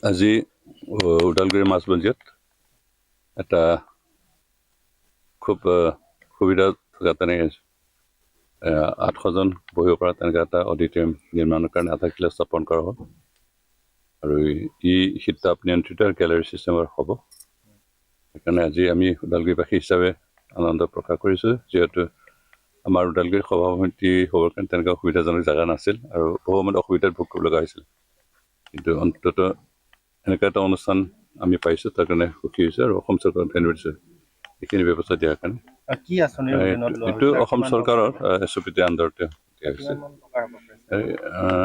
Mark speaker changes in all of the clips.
Speaker 1: আজি ওদালগুৰি মাছমজিয়াত এটা খুব সুবিধা থকা তেনেকৈ 800জন বহিব পৰা তেনেকৈ এটা অডিটৰিয়াম নিৰ্মাণৰ কাৰণে আধাৰশিলা স্থাপন কৰা হ'ল আৰু ই শীততাপ নিয়ন্ত্ৰিত গেলাৰী ছিষ্টেমৰ হ'ব। সেইকাৰণে আজি আমি ওদালগুৰিবাসী হিচাপে আনন্দ প্ৰকাশ কৰিছোঁ, যিহেতু আমাৰ ওদালগুৰি সভা সমিতি হ'বৰ কাৰণে তেনেকুৱা সুবিধাজনক জেগা নাছিল আৰু বহু সময়ত অসুবিধাত ভোগ কৰিব লগা হৈছিল। কিন্তু অন্ততঃ এনেকুৱা এটা অনুষ্ঠান আমি পাইছোঁ, তাৰ কাৰণে সুখী হৈছোঁ আৰু অসম চৰকাৰক ধন্যবাদ দিছোঁ এইখিনি ব্যৱস্থা দিয়াৰ কাৰণে। এইটো অসম চৰকাৰৰ SOPT আণ্ডাৰতে দিয়া হৈছে।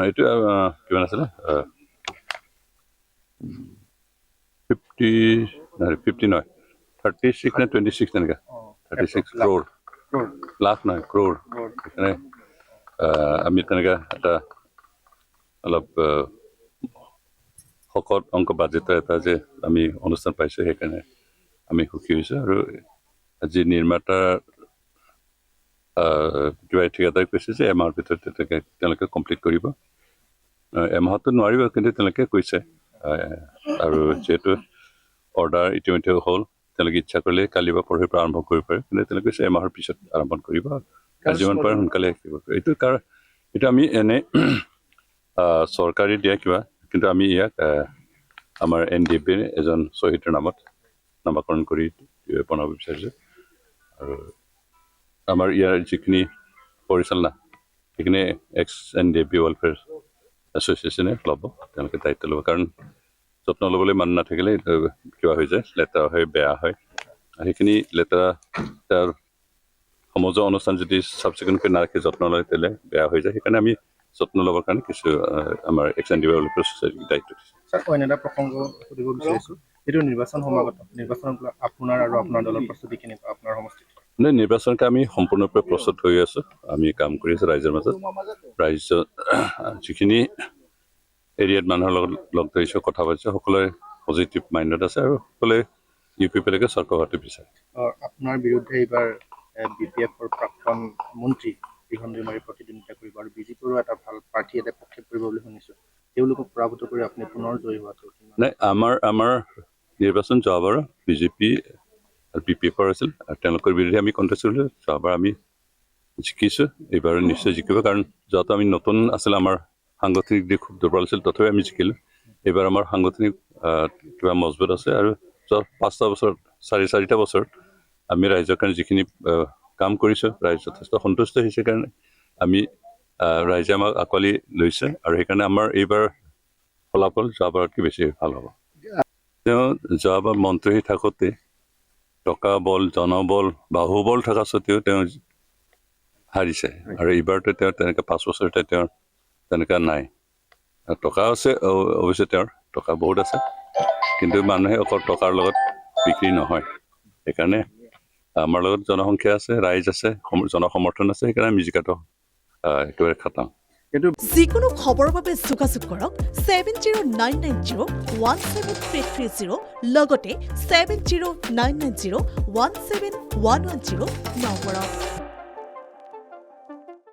Speaker 1: এইটো কিমান আছিলে 50 নহয় 36 নে 26 তেনেকুৱা 36 crore লাখ নহয় crore। সেইকাৰণে আমি তেনেকুৱা এটা অলপ শকত অংক বাজেটৰ এটা যে আমি অনুষ্ঠান পাইছোঁ, সেইকাৰণে আমি সুখী হৈছোঁ। আৰু আজি নিৰ্মাতাৰ কিবা ঠিকাদাৰে কৈছে যে এমাহৰ ভিতৰত তেওঁলোকে কমপ্লিট কৰিব। এমাহতো নোৱাৰিব, কিন্তু তেওঁলোকে কৈছে। আৰু যিহেতু অৰ্ডাৰ ইতিমধ্যে হ'ল, তেওঁলোকে ইচ্ছা কৰিলে কালি বা পৰহিৰ পৰা আৰম্ভ কৰিব পাৰে, কিন্তু তেওঁলোকে কৈছে এমাহৰ পিছত আৰম্ভ কৰিব, যিমান পাৰে সোনকালে শিকিব। এইটো আমি এনে চৰকাৰী দিয়া কিবা, কিন্তু আমি ইয়াক আমাৰ NDFB এজন শ্বহীদৰ নামত নামাকৰণ কৰি বনাব বিচাৰিছোঁ। আৰু আমাৰ ইয়াৰ যিখিনি পৰিচালনা সেইখিনি ex-NDFB ৱেলফেয়াৰ এছ'চিয়েশ্যনে ল'ব, তেওঁলোকে দায়িত্ব ল'ব। কাৰণ যত্ন ল'বলৈ মানুহ নাথাকিলে কিবা হৈ যায়, লেতেৰা হয়, বেয়া হয়। সেইখিনি লেতেৰা তাৰ সমজুৱা অনুষ্ঠান যদি চাফ চিকুণকৈ নাৰাখি যত্ন লয়, তেতিয়াহ'লে বেয়া হৈ যায়। সেইকাৰণে আমি যত্ন ল'বৰ কাৰণে কিছু আমাৰ ex-NDFB ৱেলফেয়াৰ ছ'চাইটিক দায়িত্ব দিছোঁ।
Speaker 2: স্যাৰ, অন্য এটা প্ৰসংগ সুধিব বিচাৰিছোঁ, যিটো নিৰ্বাচন সমাগত, নিৰ্বাচনত আপোনাৰ আৰু আপোনাৰ দলৰ প্ৰস্তুতি কেনেকুৱা আপোনাৰ সমষ্টিত?
Speaker 1: নিৰ্বাচনকে আমি সম্পূৰ্ণৰূপে প্ৰস্তুত হৈ আছোঁ। আমি কাম কৰি আছোঁ ৰাইজৰ মাজত। ৰাইজৰ যিখিনি এৰিয়াত মানুহৰ লগত লগ ধৰিছোঁ, কথা পাতিছোঁ, সকলোৱে পজিটিভ মাইণ্ডত আছে আৰু সকলোৱে UPলৈকে চৰকাৰ হোৱাটো বিচাৰে।
Speaker 2: আপোনাৰ বিৰুদ্ধে এইবাৰ BPFৰ প্ৰাক্তন মন্ত্ৰী দিঘন দৈমাৰী প্ৰতিদ্বন্দ্বিতা কৰিব আৰু BJPৰো এটা ভাল প্ৰাৰ্থী এটা প্ৰক্ষেপ কৰিব বুলি শুনিছোঁ। তেওঁলোকক পৰাভূত কৰি আপুনি পুনৰ জয়ী হোৱাটো
Speaker 1: নাই, আমাৰ নিৰ্বাচন যোৱাবাৰ BJP আৰু BPFৰ আছিল আৰু তেওঁলোকৰ বিৰুদ্ধে আমি কণ্টেষ্ট কৰিলোঁ। যোৱাবাৰ আমি জিকিছোঁ, এইবাৰ নিশ্চয় জিকিব। কাৰণ যোৱাটো আমি নতুন আছিল, আমাৰ সাংগঠনিক দিশ খুব দুৰ্বল আছিল, তথাপি আমি জিকিলোঁ। এইবাৰ আমাৰ সাংগঠনিক কিবা মজবুত আছে আৰু যোৱা 5টা বছৰত 4টা বছৰত আমি ৰাইজৰ কাৰণে যিখিনি কাম কৰিছোঁ, ৰাইজ যথেষ্ট সন্তুষ্ট হৈছে কাৰণে আমি ৰাইজে আমাক আঁকোৱালি লৈছে আৰু সেইকাৰণে আমাৰ এইবাৰ ফলাফল যোৱাবাৰতকৈ বেছি ভাল হ'ব। তেওঁ যোৱাবাৰ মন্ত্ৰী হৈ থাকোঁতে টকা বল, জনবল, বাহুবল থকা স্বত্বেও তেওঁ হাৰিছে আৰু এইবাৰতো তেওঁ তেনেকৈ 5 বছৰতে তেওঁৰ তেনেকুৱা নাই। টকা আছে অৱশ্যে, তেওঁৰ টকা বহুত আছে, কিন্তু মানুহে অকল টকাৰ লগত বিক্ৰী নহয়। সেইকাৰণে আমাৰ লগত জনসংখ্যা আছে, ৰাইজ আছে, জনসমৰ্থন আছে, সেইকাৰণে আমি জিকাটো একেবাৰে খাটাং।
Speaker 3: যিকোনো খবৰৰ বাবে যোগাযোগ কৰক 7099017330 লগতে 7099017110 নম্বৰত।